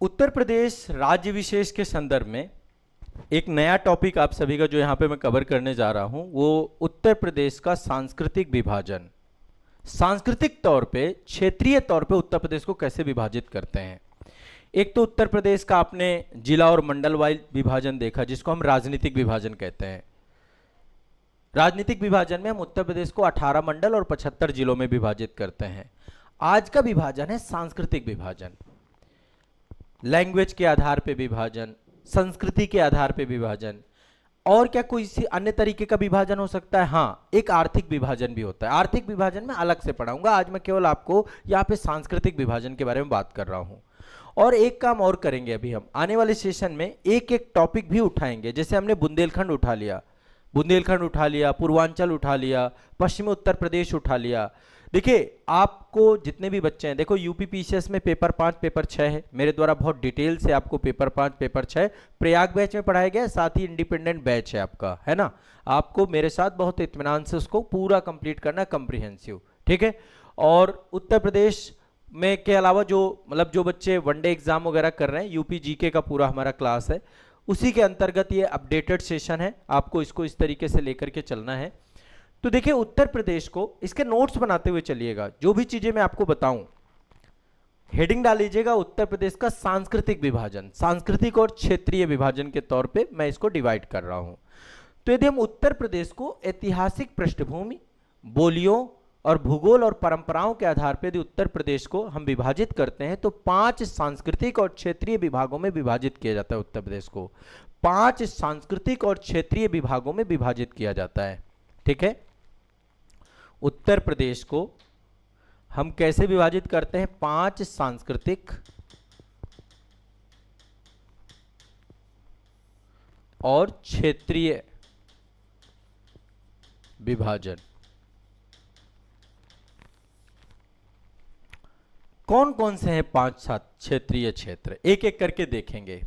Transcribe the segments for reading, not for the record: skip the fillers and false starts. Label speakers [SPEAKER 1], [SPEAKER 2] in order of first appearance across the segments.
[SPEAKER 1] उत्तर प्रदेश राज्य विशेष के संदर्भ में एक नया टॉपिक आप सभी का जो यहाँ पे मैं कवर करने जा रहा हूँ वो उत्तर प्रदेश का सांस्कृतिक विभाजन। सांस्कृतिक तौर पे, क्षेत्रीय तौर पे उत्तर प्रदेश को कैसे विभाजित करते हैं। एक तो उत्तर प्रदेश का आपने जिला और मंडल वाइज विभाजन देखा, जिसको हम राजनीतिक विभाजन कहते हैं। राजनीतिक विभाजन में हम उत्तर प्रदेश को 18 मंडल और 75 जिलों में विभाजित करते हैं। आज का विभाजन है सांस्कृतिक विभाजन। लैंग्वेज के आधार पे विभाजन, संस्कृति के आधार पे विभाजन, और क्या कोई अन्य तरीके का विभाजन हो सकता है? हाँ, एक आर्थिक विभाजन भी होता है। आर्थिक विभाजन में अलग से पढ़ाऊंगा, आज मैं केवल आपको यहाँ पे सांस्कृतिक विभाजन के बारे में बात कर रहा हूँ। और एक काम और करेंगे, अभी हम आने वाले सेशन में एक एक टॉपिक भी उठाएंगे। जैसे हमने बुंदेलखंड उठा लिया, पूर्वांचल उठा लिया, पश्चिमी उत्तर प्रदेश उठा लिया। देखिए, आपको जितने भी बच्चे हैं, देखो यूपी पीसीएस में पेपर 5 पेपर 6 है, मेरे द्वारा बहुत डिटेल से आपको पेपर 5 पेपर 6 प्रयाग बैच में पढ़ाया गया है, साथ ही इंडिपेंडेंट बैच है आपका, है ना। आपको मेरे साथ बहुत इत्मीनान से उसको पूरा कंप्लीट करना, कॉम्प्रिहेंसिव, ठीक है। और उत्तर प्रदेश में के अलावा जो मतलब जो बच्चे वनडे एग्जाम वगैरह कर रहे हैं, यूपी जीके का पूरा हमारा क्लास है, उसी के अंतर्गत ये अपडेटेड सेशन है। आपको इसको इस तरीके से लेकर के चलना है। तो देखिए, उत्तर प्रदेश को इसके नोट्स बनाते हुए चलिएगा। जो भी चीजें मैं आपको बताऊं, हेडिंग डाल लीजिएगा उत्तर प्रदेश का सांस्कृतिक विभाजन। सांस्कृतिक और क्षेत्रीय विभाजन के तौर पे मैं इसको डिवाइड कर रहा हूं। तो यदि हम उत्तर प्रदेश को ऐतिहासिक पृष्ठभूमि, बोलियों और भूगोल और परंपराओं के आधार पर यदि उत्तर प्रदेश को हम विभाजित करते हैं तो 5 सांस्कृतिक और क्षेत्रीय विभागों में विभाजित किया जाता है। उत्तर प्रदेश को 5 सांस्कृतिक और क्षेत्रीय विभागों में विभाजित किया जाता है, ठीक है। उत्तर प्रदेश को हम कैसे विभाजित करते हैं? 5 सांस्कृतिक और क्षेत्रीय विभाजन। कौन कौन से हैं 5 क्षेत्रीय क्षेत्र, एक एक करके देखेंगे।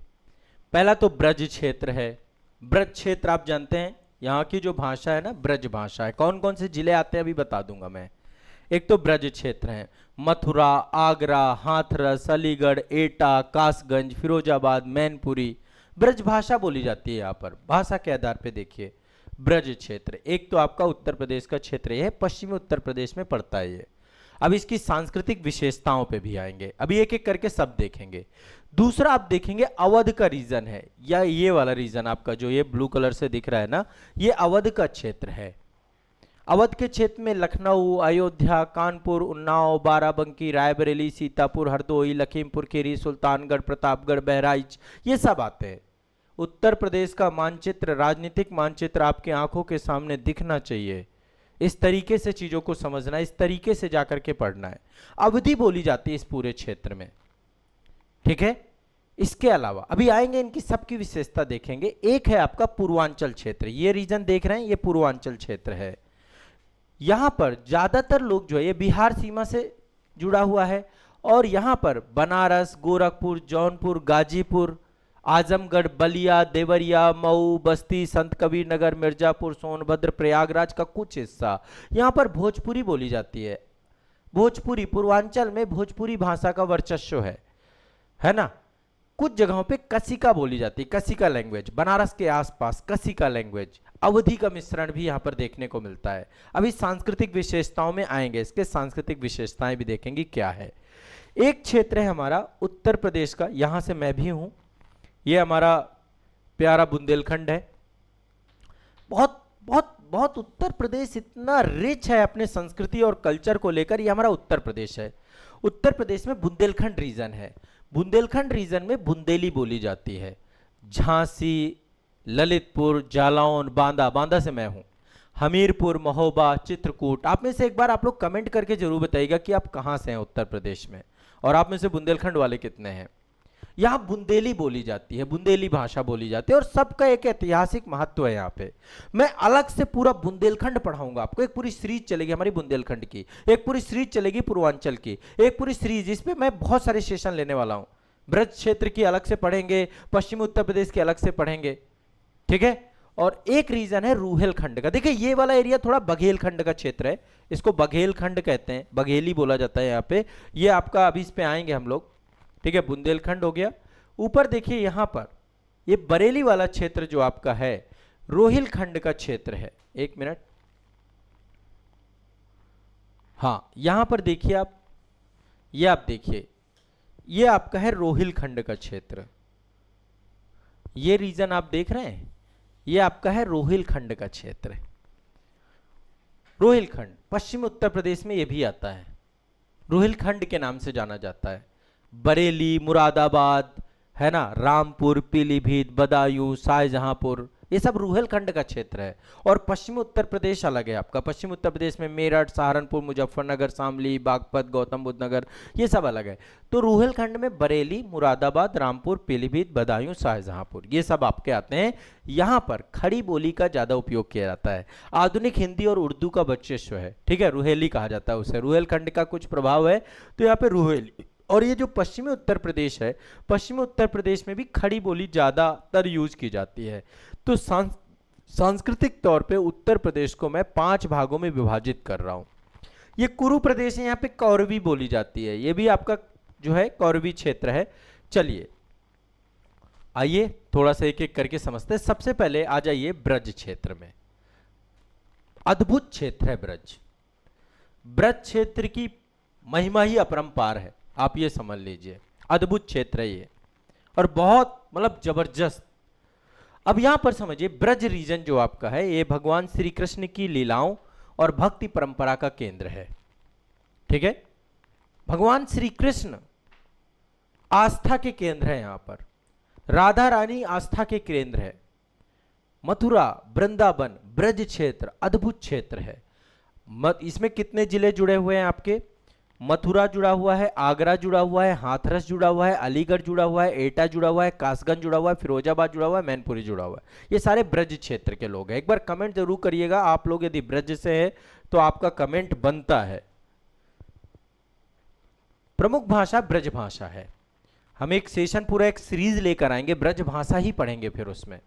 [SPEAKER 1] पहला तो ब्रज क्षेत्र है। ब्रज क्षेत्र आप जानते हैं, यहाँ की जो भाषा है ना, ब्रज भाषा है। कौन कौन से जिले आते हैं अभी बता दूंगा मैं। एक तो ब्रज क्षेत्र है, मथुरा, आगरा, हाथरस, अलीगढ़, एटा, कासगंज, फिरोजाबाद, मैनपुरी। ब्रज भाषा बोली जाती है यहाँ पर। भाषा के आधार पे देखिए ब्रज क्षेत्र। एक तो आपका उत्तर प्रदेश का क्षेत्र है, पश्चिमी उत्तर प्रदेश में पड़ता है ये। अब इसकी सांस्कृतिक विशेषताओं पे भी आएंगे, अभी एक एक करके सब देखेंगे। दूसरा आप देखेंगे अवध का रीजन है, या ये वाला रीजन आपका जो ये ब्लू कलर से दिख रहा है ना, ये अवध का क्षेत्र है। अवध के क्षेत्र में लखनऊ, अयोध्या, कानपुर, उन्नाव, बाराबंकी, रायबरेली, सीतापुर, हरदोई, लखीमपुर खीरी, सुल्तानगढ़, प्रतापगढ़, बहराइच, ये सब आते हैं। उत्तर प्रदेश का मानचित्र, राजनीतिक मानचित्र आपकी आंखों के सामने दिखना चाहिए। इस तरीके से चीजों को समझना, इस तरीके से जाकर के पढ़ना है। अवधि बोली जाती है इस पूरे क्षेत्र में, ठीक है। इसके अलावा अभी आएंगे, इनकी सबकी विशेषता देखेंगे। एक है आपका पूर्वांचल क्षेत्र, ये रीजन देख रहे हैं, ये पूर्वांचल क्षेत्र है। यहां पर ज्यादातर लोग जो है ये बिहार सीमा से जुड़ा हुआ है, और यहां पर बनारस, गोरखपुर, जौनपुर, गाजीपुर, आजमगढ़, बलिया, देवरिया, मऊ, बस्ती, संत कबीर नगर, मिर्जापुर, सोनभद्र, प्रयागराज का कुछ हिस्सा, यहां पर भोजपुरी बोली जाती है। भोजपुरी, पूर्वांचल में भोजपुरी भाषा का वर्चस्व है ना। कुछ जगहों पे कसिका बोली जाती है, कसिका लैंग्वेज। बनारस के आसपास कसिका लैंग्वेज, अवधि का मिश्रण भी यहां पर देखने को मिलता है। अभी सांस्कृतिक विशेषताओं में आएंगे, इसके सांस्कृतिक विशेषताएं भी देखेंगे क्या है। एक क्षेत्र है हमारा उत्तर प्रदेश का, यहां से मैं भी हूं, ये हमारा प्यारा बुंदेलखंड है। बहुत बहुत बहुत उत्तर प्रदेश इतना रिच है अपने संस्कृति और कल्चर को लेकर, ये हमारा उत्तर प्रदेश है। उत्तर प्रदेश में बुंदेलखंड रीजन है। बुंदेलखंड रीजन में बुंदेली बोली जाती है। झांसी, ललितपुर, जालौन, बांदा, बांदा से मैं हूं, हमीरपुर, महोबा, चित्रकूट। आप में से एक बार आप लोग कमेंट करके जरूर बताइएगा कि आप कहां से हैं उत्तर प्रदेश में, और आप में से बुंदेलखंड वाले कितने हैं। यहाँ बुंदेली बोली जाती है, बुंदेली भाषा बोली जाती है, और सबका एक ऐतिहासिक महत्व है। यहाँ पे मैं अलग से पूरा बुंदेलखंड पढ़ाऊंगा आपको। एक पूरी सीरीज चलेगी हमारी बुंदेलखंड की, एक पूरी सीरीज चलेगी पूर्वांचल की, एक पूरी सीरीज, इस पे मैं बहुत सारे सेशन लेने वाला हूँ। ब्रज क्षेत्र की अलग से पढ़ेंगे, पश्चिमी उत्तर प्रदेश की अलग से पढ़ेंगे, ठीक है। और एक रीजन है रूहेलखंड का। देखिए, ये वाला एरिया थोड़ा बघेलखंड का क्षेत्र है, इसको बघेलखंड कहते हैं, बघेली बोला जाता है यहाँ पे। ये आपका, अभी इस पे आएंगे हम लोग, ठीक है, बुंदेलखंड हो गया। ऊपर देखिए यहां पर ये बरेली वाला क्षेत्र जो आपका है रोहिलखंड का क्षेत्र है। एक मिनट, हाँ यहां पर देखिए आप, ये आप देखिए ये आपका है रोहिलखंड का क्षेत्र, ये रीजन आप देख रहे हैं, ये आपका है रोहिलखंड का क्षेत्र। रोहिलखंड पश्चिम उत्तर प्रदेश में ये भी आता है, रोहिलखंड के नाम से जाना जाता है। बरेली, मुरादाबाद, है ना, रामपुर, पीलीभीत, बदायूं, शाहजहांपुर, ये सब रुहेलखंड का क्षेत्र है। और पश्चिम उत्तर प्रदेश अलग है आपका, पश्चिम उत्तर प्रदेश में मेरठ, सहारनपुर, मुजफ्फरनगर, शामली, बागपत, गौतम बुद्ध नगर, ये सब अलग है। तो रुहेलखंड में बरेली, मुरादाबाद, रामपुर, पीलीभीत, बदायूं, शाहजहांपुर, ये सब आपके आते हैं। यहाँ पर खड़ी बोली का ज्यादा उपयोग किया जाता है, आधुनिक हिंदी और उर्दू का बच्चेश्व है, ठीक है, रुहेली कहा जाता है उसे, रुहेलखंड का कुछ प्रभाव है तो यहाँ पे रुहेली। और ये जो पश्चिमी उत्तर प्रदेश है, पश्चिमी उत्तर प्रदेश में भी खड़ी बोली ज्यादातर यूज की जाती है। तो सांस्कृतिक तौर पे उत्तर प्रदेश को मैं 5 भागों में विभाजित कर रहा हूं। ये कुरु प्रदेश है, यहाँ पे कौरवी बोली जाती है, ये भी आपका जो है कौरवी क्षेत्र है। चलिए आइए थोड़ा सा एक एक करके समझते हैं। सबसे पहले आ जाइए ब्रज क्षेत्र में, अद्भुत क्षेत्र है ब्रज। ब्रज क्षेत्र की महिमा ही अपरंपार है, आप ये समझ लीजिए, अद्भुत क्षेत्र है ये और बहुत मतलब जबरदस्त। अब यहां पर समझिए ब्रज रीजन जो आपका है ये भगवान श्री कृष्ण की लीलाओं और भक्ति परंपरा का केंद्र है, ठीक है। भगवान श्री कृष्ण आस्था के केंद्र है, यहां पर राधा रानी आस्था के केंद्र है। मथुरा, वृंदावन, ब्रज क्षेत्र अद्भुत क्षेत्र है। इसमें कितने जिले जुड़े हुए हैं आपके? मथुरा जुड़ा हुआ है, आगरा जुड़ा हुआ है, हाथरस जुड़ा हुआ है, अलीगढ़ जुड़ा हुआ है, एटा जुड़ा हुआ है, कासगंज जुड़ा हुआ है, फिरोजाबाद जुड़ा हुआ है, मैनपुरी जुड़ा हुआ है। ये सारे ब्रज क्षेत्र के लोग हैं। एक बार कमेंट जरूर करिएगा, आप लोग यदि ब्रज से है तो आपका कमेंट बनता है। प्रमुख भाषा ब्रज भाषा है। हम एक सेशन पूरा एक सीरीज लेकर आएंगे, ब्रज भाषा ही पढ़ेंगे, फिर उसमें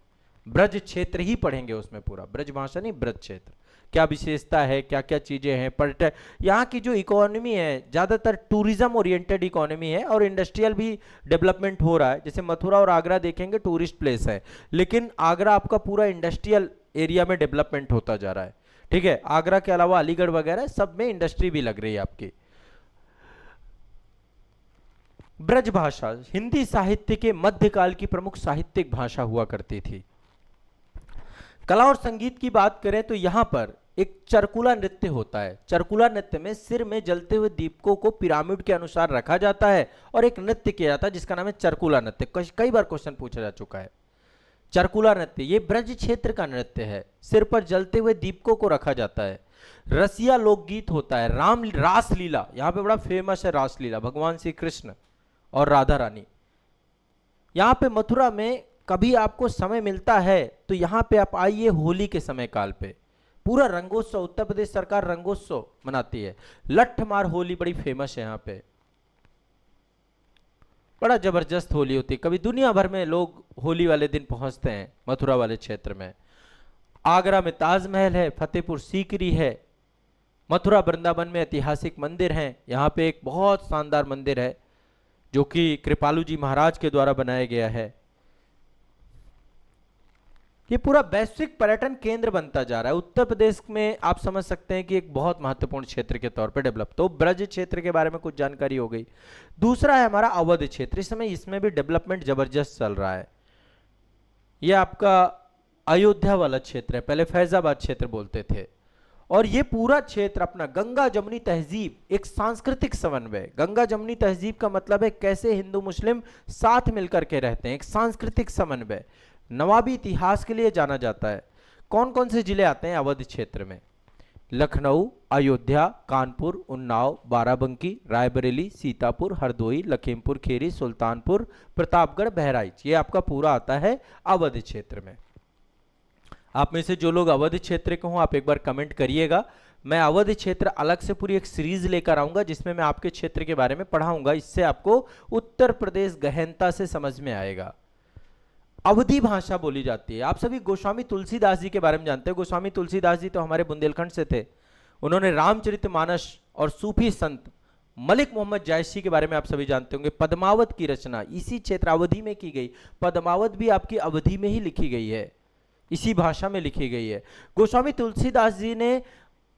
[SPEAKER 1] ब्रज क्षेत्र ही पढ़ेंगे, उसमें पूरा ब्रज भाषा नहीं, ब्रज क्षेत्र क्या विशेषता है, क्या क्या चीजें हैं, पर्यटन, यहाँ की जो इकोनॉमी है ज्यादातर टूरिज्म ओरिएंटेड इकोनॉमी है और इंडस्ट्रियल भी डेवलपमेंट हो रहा है। जैसे मथुरा और आगरा देखेंगे टूरिस्ट प्लेस है, लेकिन आगरा आपका पूरा इंडस्ट्रियल एरिया में डेवलपमेंट होता जा रहा है, ठीक है। आगरा के अलावा अलीगढ़ वगैरह सब में इंडस्ट्री भी लग रही है आपकी। ब्रज भाषा हिंदी साहित्य के मध्यकाल की प्रमुख साहित्यिक भाषा हुआ करती थी। कला और संगीत की बात करें तो यहां पर एक चरकुला नृत्य होता है। चरकुला नृत्य में सिर में जलते हुए दीपकों को पिरामिड के अनुसार रखा जाता है और एक नृत्य किया जाता है जिसका नाम है चरकुला नृत्य। कई बार क्वेश्चन पूछा जा चुका है। चरकुला नृत्य ये ब्रज क्षेत्र का नृत्य है, सिर पर जलते हुए दीपकों को रखा जाता है। रसिया लोकगीत होता है। रासलीला यहाँ पे बड़ा फेमस है, रासलीला भगवान श्री कृष्ण और राधा रानी। यहाँ पे मथुरा में कभी आपको समय मिलता है तो यहाँ पे आप आइए, होली के समय काल पे पूरा रंगोत्सव, उत्तर प्रदेश सरकार रंगोत्सव मनाती है। लठमार होली बड़ी फेमस है यहाँ पे, बड़ा जबरदस्त होली होती है। कभी दुनिया भर में लोग होली वाले दिन पहुंचते हैं मथुरा वाले क्षेत्र में। आगरा में ताजमहल है, फतेहपुर सीकरी है, मथुरा वृंदावन में ऐतिहासिक मंदिर हैं। यहाँ पे एक बहुत शानदार मंदिर है जो कि कृपालु जी महाराज के द्वारा बनाया गया है। ये पूरा वैश्विक पर्यटन केंद्र बनता जा रहा है। उत्तर प्रदेश में आप समझ सकते हैं कि एक बहुत महत्वपूर्ण क्षेत्र के तौर पे डेवलप। तो ब्रज क्षेत्र के बारे में कुछ जानकारी हो गई। दूसरा है हमारा अवध क्षेत्र। इस समय इसमें भी डेवलपमेंट जबरदस्त चल रहा है। ये आपका अयोध्या वाला क्षेत्र है, पहले फैजाबाद क्षेत्र बोलते थे। और ये पूरा क्षेत्र अपना गंगा जमुनी तहजीब, एक सांस्कृतिक समन्वय। गंगा जमुनी तहजीब का मतलब है कैसे हिंदू मुस्लिम साथ मिलकर के रहते हैं, एक सांस्कृतिक समन्वय। नवाबी इतिहास के लिए जाना जाता है। कौन कौन से जिले आते हैं अवध क्षेत्र में? लखनऊ, अयोध्या, कानपुर, उन्नाव, बाराबंकी, रायबरेली, सीतापुर, हरदोई, लखीमपुर खीरी, सुल्तानपुर, प्रतापगढ़, बहराइच, ये आपका पूरा आता है अवध क्षेत्र में। आप में से जो लोग अवध क्षेत्र के हों आप एक बार कमेंट करिएगा। मैं अवध क्षेत्र अलग से पूरी एक सीरीज लेकर आऊंगा जिसमें मैं आपके क्षेत्र के बारे में पढ़ाऊंगा। इससे आपको उत्तर प्रदेश गहनता से समझ में आएगा। अवधी भाषा बोली जाती है। आप सभी गोस्वामी तुलसीदास जी के बारे में जानते हैं। गोस्वामी तुलसीदास जी तो हमारे बुंदेलखंड से थे। उन्होंने रामचरितमानस और सूफी संत मलिक मोहम्मद जायसी के बारे में आप सभी जानते होंगे। पद्मावत की रचना इसी क्षेत्र अवधि में की गई। पद्मावत भी आपकी अवधि में ही लिखी गई है, इसी भाषा में लिखी गई है। गोस्वामी तुलसीदास जी ने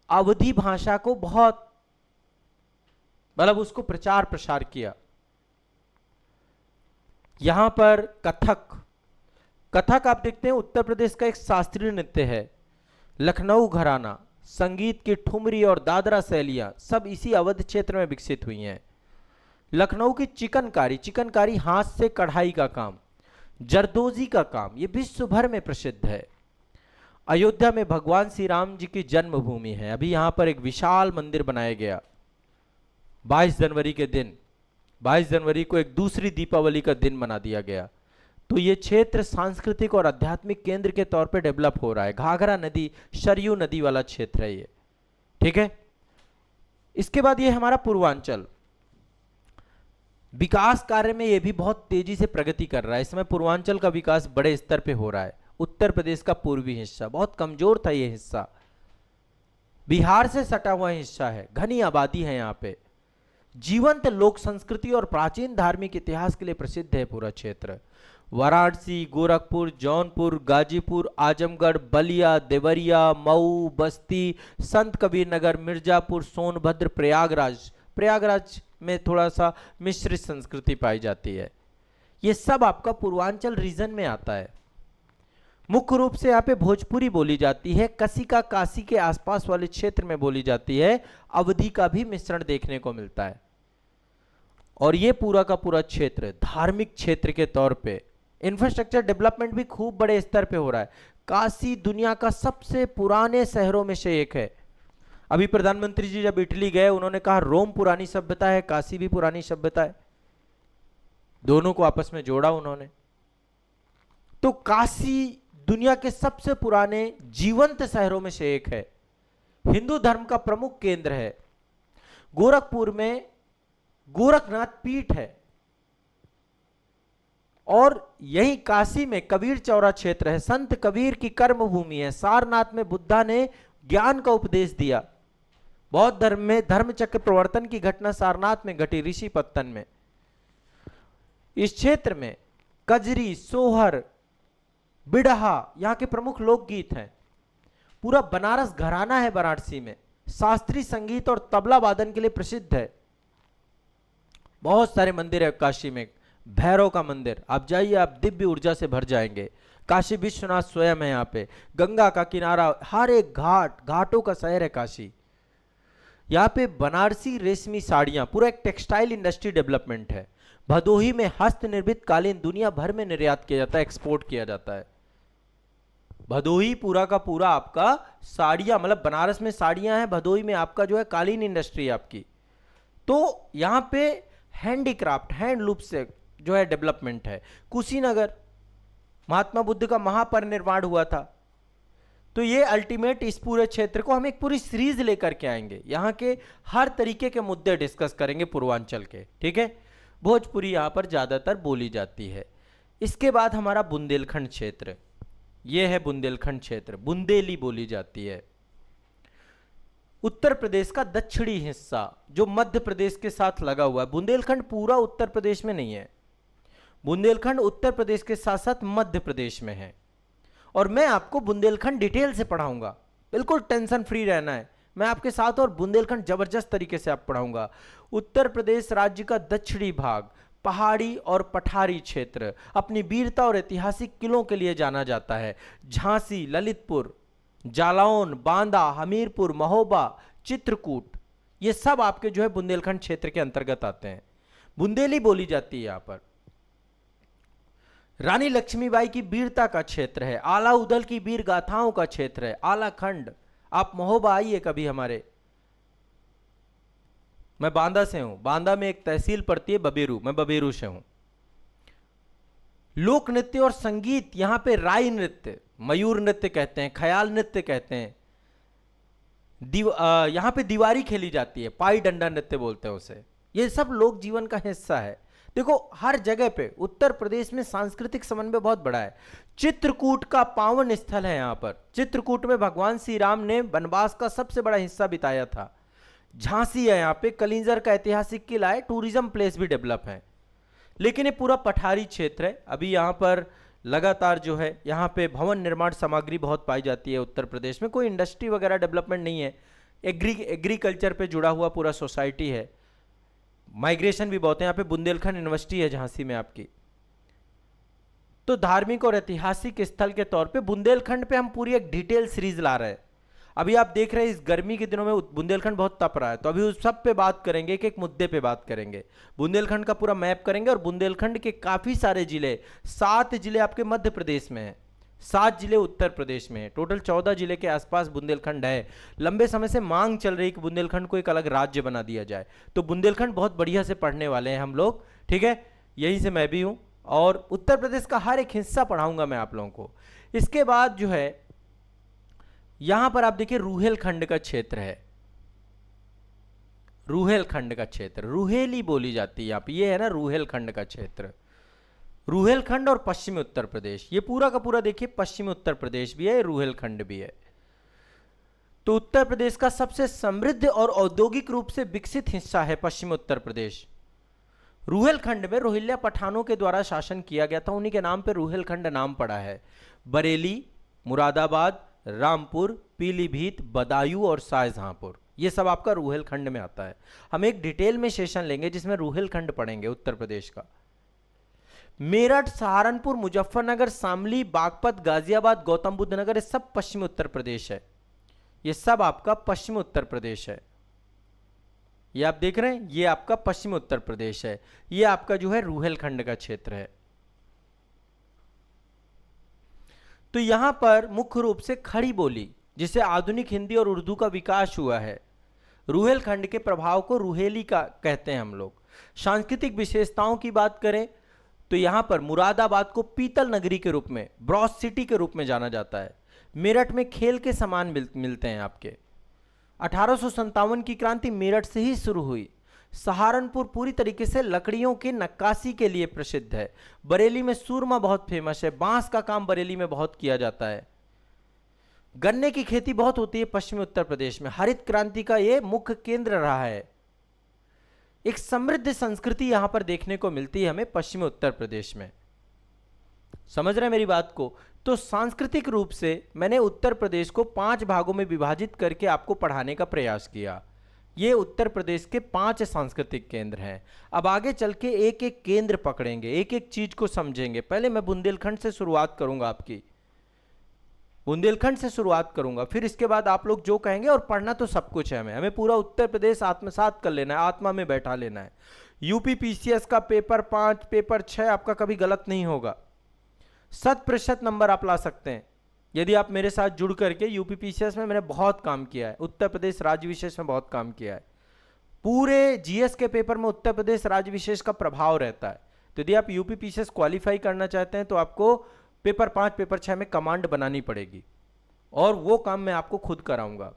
[SPEAKER 1] अवधि भाषा को बहुत मतलब उसको प्रचार प्रसार किया। यहां पर कथक, कथक आप देखते हैं उत्तर प्रदेश का एक शास्त्रीय नृत्य है। लखनऊ घराना, संगीत की ठुमरी और दादरा शैलियां सब इसी अवध क्षेत्र में विकसित हुई हैं। लखनऊ की चिकनकारी, चिकनकारी हाथ से कढ़ाई का काम, जरदोजी का काम, ये विश्व भर में प्रसिद्ध है। अयोध्या में भगवान श्री राम जी की जन्मभूमि है। अभी यहां पर एक विशाल मंदिर बनाया गया 22 जनवरी के दिन। 22 जनवरी को एक दूसरी दीपावली का दिन बना दिया गया। तो ये क्षेत्र सांस्कृतिक और आध्यात्मिक केंद्र के तौर पे डेवलप हो रहा है। घाघरा नदी, सरयू नदी वाला क्षेत्र है ये, ठीक है। इसके बाद ये हमारा पूर्वांचल, विकास कार्य में ये भी बहुत तेजी से प्रगति कर रहा है। इसमें पूर्वांचल का विकास बड़े स्तर पे हो रहा है। उत्तर प्रदेश का पूर्वी हिस्सा बहुत कमजोर था, ये हिस्सा बिहार से सटा हुआ हिस्सा है, घनी आबादी है यहाँ पे। जीवंत लोक संस्कृति और प्राचीन धार्मिक इतिहास के लिए प्रसिद्ध है पूरा क्षेत्र। वाराणसी, गोरखपुर, जौनपुर, गाजीपुर, आजमगढ़, बलिया, देवरिया, मऊ, बस्ती, संत कबीर नगर, मिर्जापुर, सोनभद्र, प्रयागराज, प्रयागराज में थोड़ा सा मिश्रित संस्कृति पाई जाती है। ये सब आपका पूर्वांचल रीजन में आता है। मुख्य रूप से यहाँ पे भोजपुरी बोली जाती है। कसिका, काशी के आसपास वाले क्षेत्र में बोली जाती है। अवधी का भी मिश्रण देखने को मिलता है। और ये पूरा का पूरा क्षेत्र धार्मिक क्षेत्र के तौर पे इंफ्रास्ट्रक्चर डेवलपमेंट भी खूब बड़े स्तर पे हो रहा है। काशी दुनिया का सबसे पुराने शहरों में से एक है। अभी प्रधानमंत्री जी जब इटली गए, उन्होंने कहा रोम पुरानी सभ्यता है, काशी भी पुरानी सभ्यता है। दोनों को आपस में जोड़ा उन्होंने। तो काशी दुनिया के सबसे पुराने जीवंत शहरों में से एक है। हिंदू धर्म का प्रमुख केंद्र है। गोरखपुर में गोरखनाथ पीठ है और यही काशी में कबीर चौरा क्षेत्र है। संत कबीर की कर्म भूमि है। सारनाथ में बुद्धा ने ज्ञान का उपदेश दिया। बौद्ध धर्म में धर्मचक्र प्रवर्तन की घटना सारनाथ में घटी, ऋषि पत्तन में। इस क्षेत्र में कजरी, सोहर, बिड़हा यहाँ के प्रमुख लोकगीत हैं। पूरा बनारस घराना है वाराणसी में, शास्त्रीय संगीत और तबला वादन के लिए प्रसिद्ध है। बहुत सारे मंदिर है काशी में। भैरव का मंदिर, आप जाइए, आप दिव्य ऊर्जा से भर जाएंगे। काशी विश्वनाथ स्वयं है यहाँ पे। गंगा का किनारा, हर एक घाट, घाटों का शहर है काशी। यहाँ पे बनारसी रेशमी साड़ियाँ, पूरा एक टेक्सटाइल इंडस्ट्री डेवलपमेंट है। भदोही में हस्त निर्मित कालीन दुनिया भर में निर्यात किया जाता है, एक्सपोर्ट किया जाता है। भदोही पूरा का पूरा आपका साड़ियाँ, मतलब बनारस में साड़ियाँ हैं, भदोही में आपका जो है कालीन इंडस्ट्री है आपकी। तो यहाँ पे हैंडीक्राफ्ट, हैंडलूम से जो है डेवलपमेंट है। कुशीनगर, महात्मा बुद्ध का महापरिनिर्वाण हुआ था। तो ये अल्टीमेट इस पूरे क्षेत्र को हम एक पूरी सीरीज लेकर के आएंगे। यहाँ के हर तरीके के मुद्दे डिस्कस करेंगे पूर्वांचल के, ठीक है। भोजपुरी यहाँ पर ज़्यादातर बोली जाती है। इसके बाद हमारा बुंदेलखंड क्षेत्र, ये है बुंदेलखंड क्षेत्र, बुंदेली बोली जाती है। उत्तर प्रदेश का दक्षिणी हिस्सा जो मध्य प्रदेश के साथ लगा हुआ है। बुंदेलखंड पूरा उत्तर प्रदेश में नहीं है, बुंदेलखंड उत्तर प्रदेश के साथ साथ मध्य प्रदेश में है। और मैं आपको बुंदेलखंड डिटेल से पढ़ाऊंगा, बिल्कुल टेंशन फ्री रहना है मैं आपके साथ। और बुंदेलखंड जबरदस्त तरीके से आप पढ़ाऊंगा। उत्तर प्रदेश राज्य का दक्षिणी भाग पहाड़ी और पठारी क्षेत्र अपनी वीरता और ऐतिहासिक किलों के लिए जाना जाता है। झांसी, ललितपुर, जालौन, बांदा, हमीरपुर, महोबा, चित्रकूट, ये सब आपके जो है बुंदेलखंड क्षेत्र के अंतर्गत आते हैं। बुंदेली बोली जाती है यहाँ पर। रानी लक्ष्मीबाई की वीरता का क्षेत्र है। आला उदल की वीर गाथाओं का क्षेत्र है। आलाखंड, आप महोबा आइए कभी हमारे, मैं बांदा से हूं। बांदा में एक तहसील पड़ती है बबेरू, मैं बबेरू से हूं। लोक नृत्य और संगीत, यहां पे राई नृत्य, मयूर नृत्य कहते हैं, ख्याल नृत्य कहते हैं। यहां पे दीवारी खेली जाती है, पाई डंडा नृत्य बोलते हैं उसे। ये सब लोक जीवन का हिस्सा है। देखो हर जगह पे उत्तर प्रदेश में सांस्कृतिक समन्वय बहुत बड़ा है। चित्रकूट का पावन स्थल है यहाँ पर। चित्रकूट में भगवान श्री राम ने वनवास का सबसे बड़ा हिस्सा बिताया था। झांसी है, यहाँ पे कलिंजर का ऐतिहासिक किला है, टूरिज्म प्लेस भी डेवलप है। लेकिन ये पूरा पठारी क्षेत्र है। अभी यहाँ पर लगातार जो है यहाँ पे भवन निर्माण सामग्री बहुत पाई जाती है। उत्तर प्रदेश में कोई इंडस्ट्री वगैरह डेवलपमेंट नहीं है, एग्रीकल्चर पे जुड़ा हुआ पूरा सोसाइटी है। माइग्रेशन भी बहुत है। यहाँ पे बुंदेलखंड यूनिवर्सिटी है झांसी में आपकी। तो धार्मिक और ऐतिहासिक स्थल के तौर पे बुंदेलखंड पे हम पूरी एक डिटेल सीरीज ला रहे हैं। अभी आप देख रहे हैं इस गर्मी के दिनों में बुंदेलखंड बहुत तप रहा है, तो अभी उस सब पे बात करेंगे, एक एक मुद्दे पे बात करेंगे। बुंदेलखंड का पूरा मैप करेंगे और बुंदेलखंड के काफ़ी सारे जिले, 7 जिले आपके मध्य प्रदेश में हैं, 7 जिले उत्तर प्रदेश में है, टोटल 14 जिले के आसपास बुंदेलखंड है। लंबे समय से मांग चल रही है कि बुंदेलखंड को एक अलग राज्य बना दिया जाए, तो बुंदेलखंड बहुत बढ़िया से पढ़ने वाले हैं हम लोग, ठीक है। यहीं से मैं भी हूँ और उत्तर प्रदेश का हर एक हिस्सा पढ़ाऊंगा मैं आप लोगों को। इसके बाद जो है यहां पर आप देखिए रुहेलखंड का क्षेत्र है, रुहेलखंड का क्षेत्र, रुहेली बोली जाती है यहाँ पे, ये है ना रुहेलखंड का क्षेत्र। रुहेलखंड और पश्चिमी उत्तर प्रदेश, ये पूरा का पूरा देखिए पश्चिमी उत्तर प्रदेश भी है, रुहेलखंड भी है। तो उत्तर प्रदेश का सबसे समृद्ध और औद्योगिक रूप से विकसित हिस्सा है पश्चिमी उत्तर प्रदेश। रुहेलखंड में रोहिल्या पठानों के द्वारा शासन किया गया था, उन्हीं के नाम पे रुहेलखंड नाम पड़ा है। बरेली, मुरादाबाद, रामपुर, पीलीभीत, बदायूं और शाहजहांपुर, ये सब आपका रुहेलखंड में आता है। हम एक डिटेल में सेशन लेंगे जिसमें रुहेलखंड पढ़ेंगे उत्तर प्रदेश का। मेरठ, सहारनपुर, मुजफ्फरनगर, शामली, बागपत, गाजियाबाद, गौतम बुद्ध नगर, ये सब पश्चिमी उत्तर प्रदेश है। ये सब आपका पश्चिमी उत्तर प्रदेश है। ये आप देख रहे हैं, ये आपका पश्चिमी उत्तर प्रदेश है। ये आपका जो है रुहेलखंड का क्षेत्र है। तो यहां पर मुख्य रूप से खड़ी बोली, जिसे आधुनिक हिंदी और उर्दू का विकास हुआ है, रुहेलखंड के प्रभाव को रुहेली का कहते हैं हम लोग। सांस्कृतिक विशेषताओं की बात करें तो यहां पर मुरादाबाद को पीतल नगरी के रूप में, ब्रॉस सिटी के रूप में जाना जाता है। मेरठ में खेल के सामान मिलते हैं आपके। 1857 की क्रांति मेरठ से ही शुरू हुई। सहारनपुर पूरी तरीके से लकड़ियों की नक्काशी के लिए प्रसिद्ध है। बरेली में सूरमा बहुत फेमस है, बांस का काम बरेली में बहुत किया जाता है। गन्ने की खेती बहुत होती है पश्चिमी उत्तर प्रदेश में, हरित क्रांति का ये मुख्य केंद्र रहा है। एक समृद्ध संस्कृति यहां पर देखने को मिलती है हमें पश्चिमी उत्तर प्रदेश में। समझ रहे हैं मेरी बात को? तो सांस्कृतिक रूप से मैंने उत्तर प्रदेश को 5 भागों में विभाजित करके आपको पढ़ाने का प्रयास किया। ये उत्तर प्रदेश के 5 सांस्कृतिक केंद्र हैं। अब आगे चल के एक एक केंद्र पकड़ेंगे, एक एक चीज को समझेंगे। पहले मैं बुंदेलखंड से शुरुआत करूंगा, आपकी बुंदेलखंड से शुरुआत करूंगा, फिर इसके बाद आप लोग जो कहेंगे, और पढ़ना तो सब कुछ है हमें पूरा उत्तर प्रदेश आत्मसात कर लेना है, आत्मा में बैठा लेना है। यूपी पीसीएस का पेपर 5, पेपर 6 आपका कभी गलत नहीं होगा। 100% नंबर आप ला सकते हैं यदि आप मेरे साथ जुड़ करके। यूपी पीसीएस में मैंने बहुत काम किया है, उत्तर प्रदेश राज्य विशेष में बहुत काम किया है। पूरे जीएस के पेपर में उत्तर प्रदेश राज्य विशेष का प्रभाव रहता है। तो यदि आप यूपी पीसीएस क्वालिफाई करना चाहते हैं तो आपको पेपर 5, पेपर 6 में कमांड बनानी पड़ेगी, और वो काम मैं आपको खुद कराऊंगा,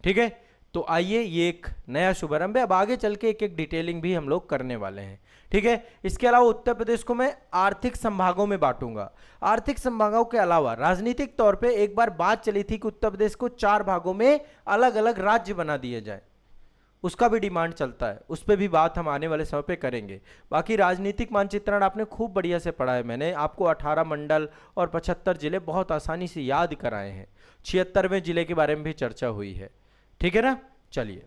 [SPEAKER 1] ठीक है। तो आइए, ये एक नया शुभारंभ है। अब आगे चल के एक एक डिटेलिंग भी हम लोग करने वाले हैं, ठीक है। इसके अलावा उत्तर प्रदेश को मैं आर्थिक संभागों में बांटूंगा। आर्थिक संभागों के अलावा राजनीतिक तौर पे एक बार बात चली थी कि उत्तर प्रदेश को 4 भागों में अलग अलग राज्य बना दिए जाए, उसका भी डिमांड चलता है, उस पर भी बात हम आने वाले समय पे करेंगे। बाकी राजनीतिक मानचित्रण आपने खूब बढ़िया से पढ़ा है, मैंने आपको 18 मंडल और 75 जिले बहुत आसानी से याद कराए हैं। 76वें जिले के बारे में भी चर्चा हुई है, ठीक है ना। चलिए